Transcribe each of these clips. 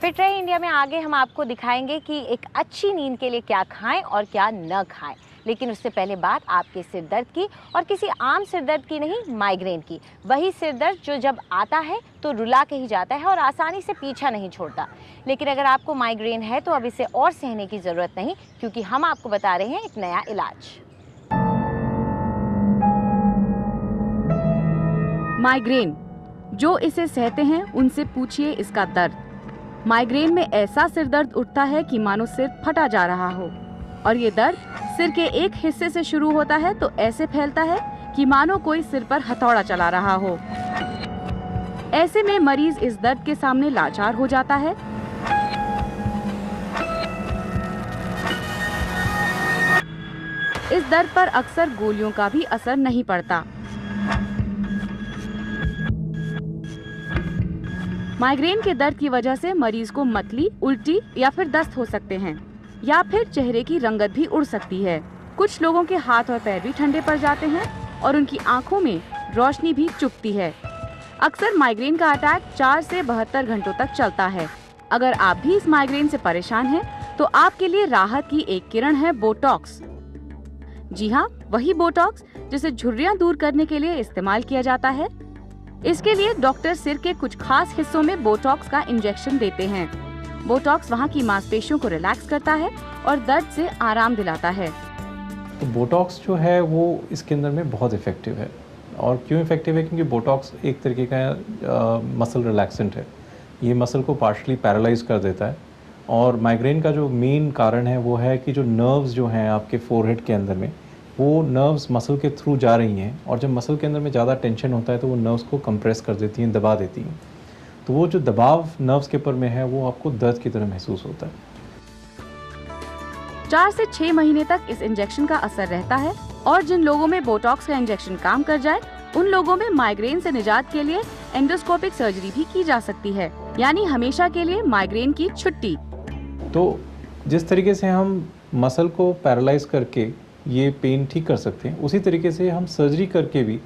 Fit रहे India में आगे हम आपको दिखाएंगे कि एक अच्छी नींद के लिए क्या खाएं और क्या न खाएं। लेकिन उससे पहले बात आपके सिर दर्द की, और किसी आम सिर दर्द की नहीं, माइग्रेन की। वही सिर दर्द जो जब आता है तो रुला के ही जाता है और आसानी से पीछा नहीं छोड़ता। लेकिन अगर आपको माइग्रेन है तो अब इसे और सहने की ज़रूरत नहीं, क्योंकि हम आपको बता रहे हैं एक नया इलाज। माइग्रेन, जो इसे सहते हैं उनसे पूछिए इसका दर्द। माइग्रेन में ऐसा सिर दर्द उठता है कि मानो सिर फटा जा रहा हो, और ये दर्द सिर के एक हिस्से से शुरू होता है तो ऐसे फैलता है कि मानो कोई सिर पर हथौड़ा चला रहा हो। ऐसे में मरीज इस दर्द के सामने लाचार हो जाता है। इस दर्द पर अक्सर गोलियों का भी असर नहीं पड़ता। माइग्रेन के दर्द की वजह से मरीज को मतली, उल्टी या फिर दस्त हो सकते हैं, या फिर चेहरे की रंगत भी उड़ सकती है। कुछ लोगों के हाथ और पैर भी ठंडे पड़ जाते हैं और उनकी आंखों में रोशनी भी चुभती है। अक्सर माइग्रेन का अटैक 4 से 72 घंटों तक चलता है। अगर आप भी इस माइग्रेन से परेशान हैं, तो आपके लिए राहत की एक किरण है बोटॉक्स। जी हाँ, वही बोटॉक्स जिसे झुर्रियाँ दूर करने के लिए इस्तेमाल किया जाता है। इसके लिए डॉक्टर सिर के कुछ खास हिस्सों में बोटॉक्स का इंजेक्शन देते हैं। बोटॉक्स वहाँ की मांसपेशियों को रिलैक्स करता है और दर्द से आराम दिलाता है। तो बोटॉक्स जो है वो इसके अंदर में बहुत इफ़ेक्टिव है। और क्यों इफ़ेक्टिव है? क्योंकि बोटॉक्स एक तरीके का मसल रिलैक्सेंट है। ये मसल को पार्शली पैरालाइज कर देता है। और माइग्रेन का जो मेन कारण है वो है कि जो नर्व्स जो हैं आपके फोरहेड के अंदर में, वो नर्व्स मसल के थ्रू जा रही हैं, और जब मसल के अंदर में ज़्यादा टेंशन होता है तो वो नर्व्स को कंप्रेस कर देती हैं, दबा देती हैं। तो वो जो दबाव नर्व्स के ऊपर में है वो आपको दर्द की तरह महसूस होता है। 4 से 6 महीने तक इस इंजेक्शन का असर रहता है, और जिन लोगों में बोटॉक्स का इंजेक्शन काम कर जाए, उन लोगों में माइग्रेन से निजात के लिए एंडोस्कोपिक सर्जरी भी की जा सकती है, यानी हमेशा के लिए माइग्रेन की छुट्टी। तो जिस तरीके से हम मसल को पैरालाइज करके ये पेन ठीक कर सकते हैं, उसी तरीके से हम सर्जरी करके भी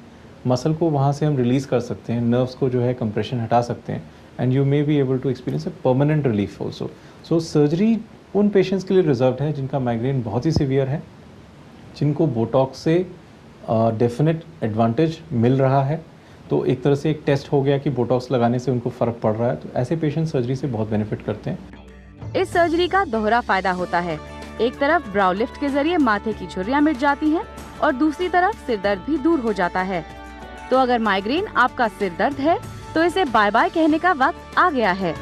मसल को वहाँ से हम रिलीज़ कर सकते हैं, नर्व्स को जो है कंप्रेशन हटा सकते हैं, and you may be able to experience a permanent relief also. So surgery उन पेशेंट्स के लिए रिजर्व्ड है जिनका माइग्रेन बहुत ही सीवियर है, जिनको बोटॉक्स से डेफिनेट एडवांटेज मिल रहा है। तो एक तरह से एक टेस्ट हो गया कि बोटॉक्स लगाने से उनको फ़र्क पड़ रहा है, तो ऐसे पेशेंट सर्जरी से बहुत बेनिफिट करते हैं। इस सर्जरी का दोहरा फायदा होता है। एक तरफ ब्राउ लिफ्ट के जरिए माथे की झुर्रियाँ मिट जाती हैं, और दूसरी तरफ सिर दर्द भी दूर हो जाता है। तो अगर माइग्रेन आपका सिर दर्द है, तो इसे बाय बाय कहने का वक्त आ गया है।